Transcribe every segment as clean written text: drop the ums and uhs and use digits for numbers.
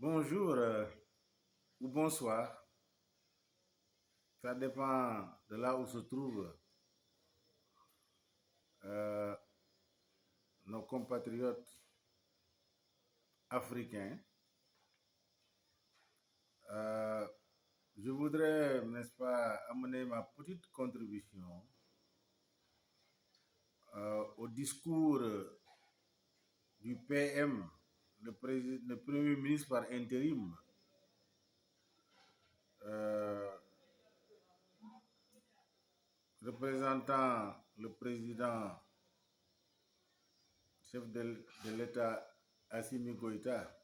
Bonjour ou bonsoir, ça dépend de là où se trouvent euh, nos compatriotes africains. Euh, je voudrais, n'est-ce pas, amener ma petite contribution au discours du PM, le Premier ministre par intérim, euh, représentant le président chef de l'État Assimi Goïta,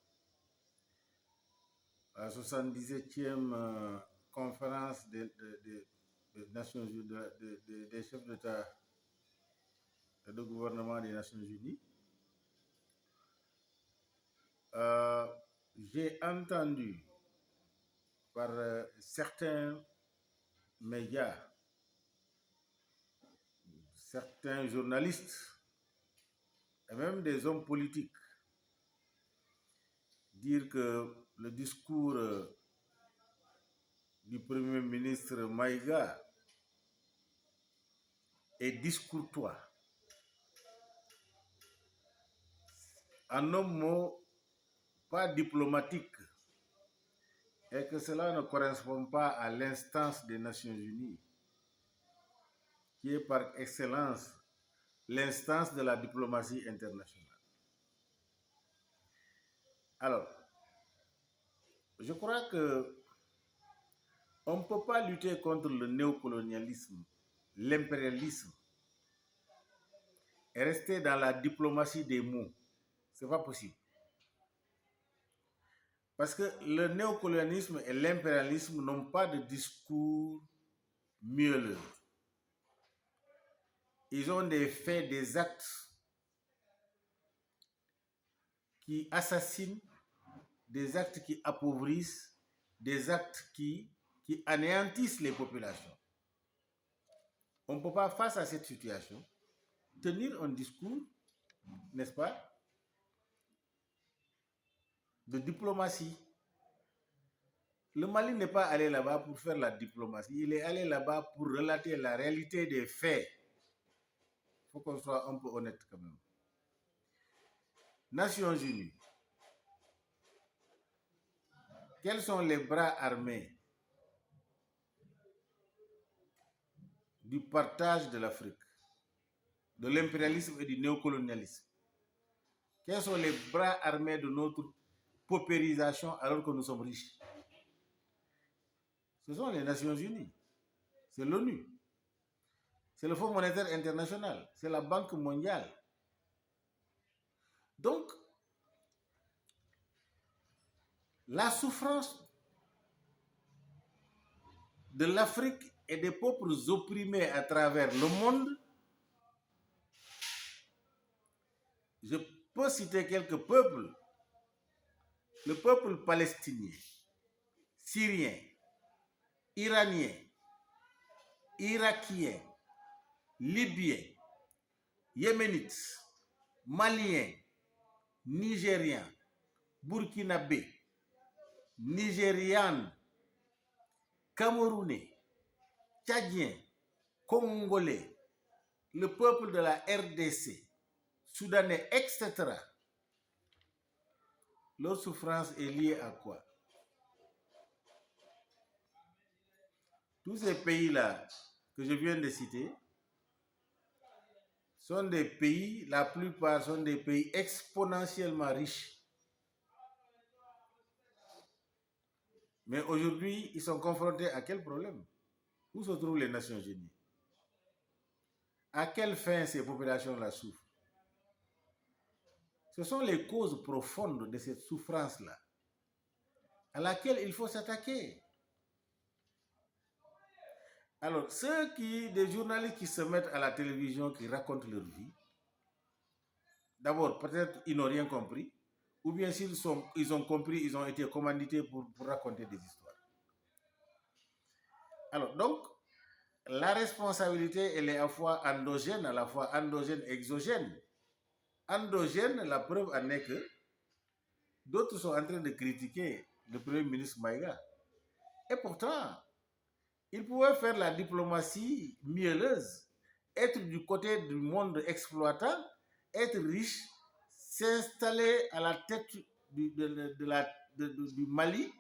la 77e conférence des Nations Unies, des chefs d'État et de gouvernement des Nations Unies. J'ai entendu par certains médias, certains journalistes et même des hommes politiques dire que le discours du Premier ministre Maïga est discourtois. En un mot, pas diplomatique, et que cela ne correspond pas à l'instance des Nations Unies, qui est par excellence l'instance de la diplomatie internationale. Alors, je crois que on ne peut pas lutter contre le néocolonialisme, l'impérialisme, et rester dans la diplomatie des mots. Ce n'est pas possible. Parce que le néocolonialisme et l'impérialisme n'ont pas de discours mielleux. Ils ont des faits, des actes qui assassinent, des actes qui appauvrissent, des actes qui anéantissent les populations. On ne peut pas, face à cette situation, tenir un discours, n'est-ce pas, de diplomatie. Le Mali n'est pas allé là-bas pour faire la diplomatie, il est allé là-bas pour relater la réalité des faits. Il faut qu'on soit un peu honnête quand même. Nations Unies, quels sont les bras armés du partage de l'Afrique, de l'impérialisme et du néocolonialisme? Quels sont les bras armés de notre paupérisation alors que nous sommes riches? Ce sont les Nations Unies, c'est l'ONU, c'est le Fonds monétaire international, c'est la Banque mondiale. Donc, la souffrance de l'Afrique et des peuples opprimés à travers le monde, je peux citer quelques peuples. Le peuple palestinien, syrien, iranien, irakien, libyen, yéménite, malien, nigérien, burkinabé, nigériane, camerounais, tchadien, congolais, le peuple de la RDC, soudanais, etc. Leur souffrance est liée à quoi? Tous ces pays-là que je viens de citer sont des pays, la plupart sont des pays exponentiellement riches. Mais aujourd'hui, ils sont confrontés à quel problème? Où se trouvent les Nations Unies? À quelle fin ces populations-là souffrent? Ce sont les causes profondes de cette souffrance-là, à laquelle il faut s'attaquer. Alors, des journalistes qui se mettent à la télévision, qui racontent leur vie, d'abord, peut-être ils n'ont rien compris, ou bien ils ont compris, ils ont été commandités pour raconter des histoires. Alors, donc, la responsabilité, elle est à la fois endogène, exogène. Endogène, la preuve en est que D'autres sont en train de critiquer le Premier ministre Maïga. Et pourtant, il pouvait faire la diplomatie mielleuse, être du côté du monde exploitant, être riche, s'installer à la tête du Mali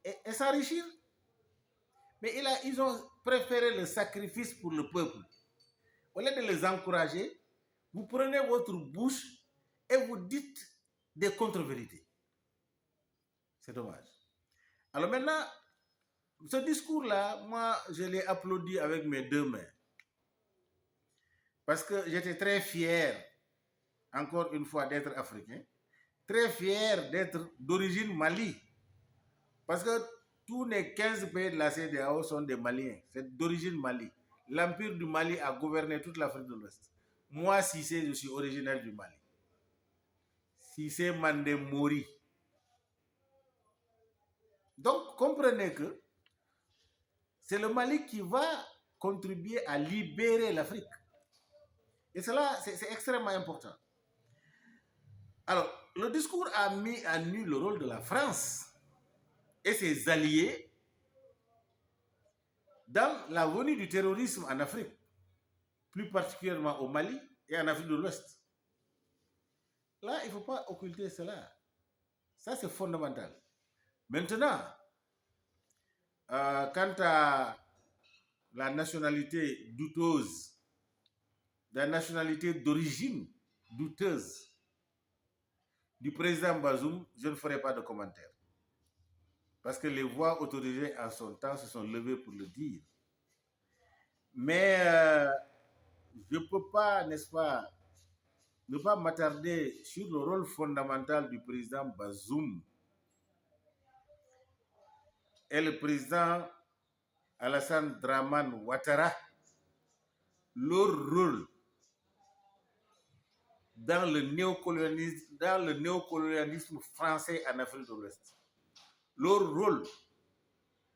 et s'enrichir. Mais ils ont préféré le sacrifice pour le peuple. Au lieu de les encourager, vous prenez votre bouche et vous dites des contre-vérités. C'est dommage. Alors maintenant, ce discours-là, moi, je l'ai applaudi avec mes deux mains. Parce que j'étais très fier, encore une fois, d'être africain. Très fier d'être d'origine Mali. Parce que tous les 15 pays de la CEDEAO sont des Maliens. C'est d'origine Mali. L'Empire du Mali a gouverné toute l'Afrique de l'Ouest. Moi, Cissé, je suis originaire du Mali. Cissé Mandé Mori. Donc, comprenez que c'est le Mali qui va contribuer à libérer l'Afrique. Et cela, c'est extrêmement important. Alors, le discours a mis à nu le rôle de la France et ses alliés dans la venue du terrorisme en Afrique, plus particulièrement au Mali et en Afrique de l'Ouest. Là, il ne faut pas occulter cela. Ça, c'est fondamental. Maintenant, quant à la nationalité douteuse, la nationalité d'origine douteuse du président Bazoum, je ne ferai pas de commentaire. Parce que les voix autorisées en son temps se sont levées pour le dire. Mais je ne peux pas, n'est-ce pas, ne pas m'attarder sur le rôle fondamental du président Bazoum et le président Alassane Dramane Ouattara, leur rôle dans le néocolonialisme français en Afrique de l'Ouest, leur rôle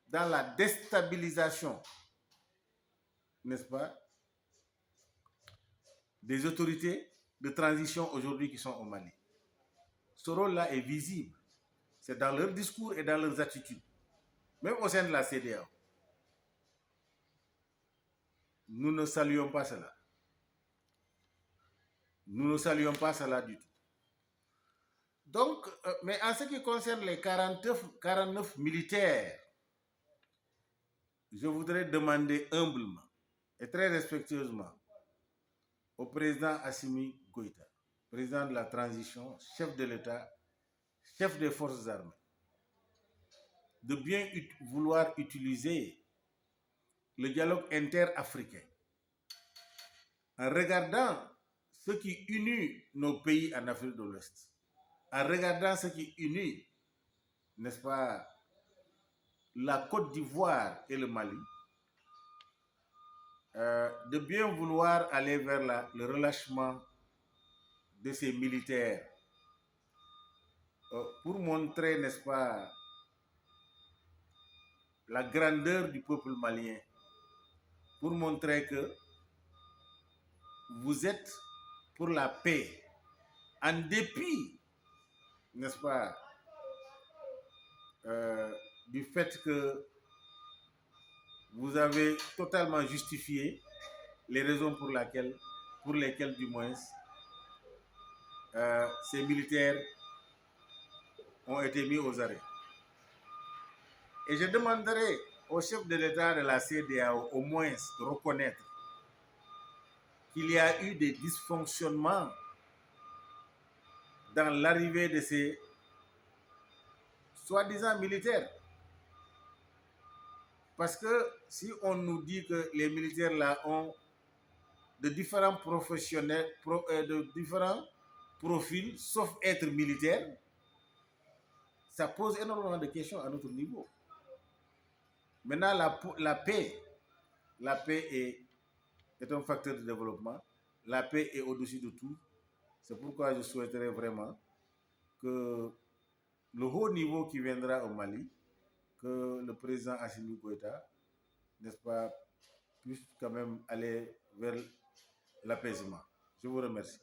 dans la déstabilisation, n'est-ce pas, des autorités de transition aujourd'hui qui sont au Mali. Ce rôle-là est visible. C'est dans leurs discours et dans leurs attitudes. Même au sein de la CEDEAO. Nous ne saluons pas cela. Nous ne saluons pas cela du tout. Donc, mais en ce qui concerne les 49 militaires, je voudrais demander humblement et très respectueusement au président Assimi Goïta, président de la transition, chef de l'État, chef des forces armées, de bien vouloir utiliser le dialogue interafricain en regardant ce qui unit nos pays en Afrique de l'Ouest, en regardant ce qui unit, n'est-ce pas, la Côte d'Ivoire et le Mali, de bien vouloir aller vers le relâchement de ces militaires pour montrer, n'est-ce pas, la grandeur du peuple malien, pour montrer que vous êtes pour la paix, en dépit, n'est-ce pas, du fait que vous avez totalement justifié les raisons pour lesquelles du moins, ces militaires ont été mis aux arrêts. Et je demanderai au chef de l'État de la CEDEAO au moins de reconnaître qu'il y a eu des dysfonctionnements dans l'arrivée de ces soi-disant militaires. Parce que si on nous dit que les militaires là ont de différents professionnels, de différents profils, sauf être militaires, ça pose énormément de questions à notre niveau. Maintenant, la paix est un facteur de développement. La paix est au-dessus de tout. C'est pourquoi je souhaiterais vraiment que le haut niveau qui viendra au Mali, que le président Assimi Goïta, n'est-ce pas, puisse quand même aller vers l'apaisement. Je vous remercie.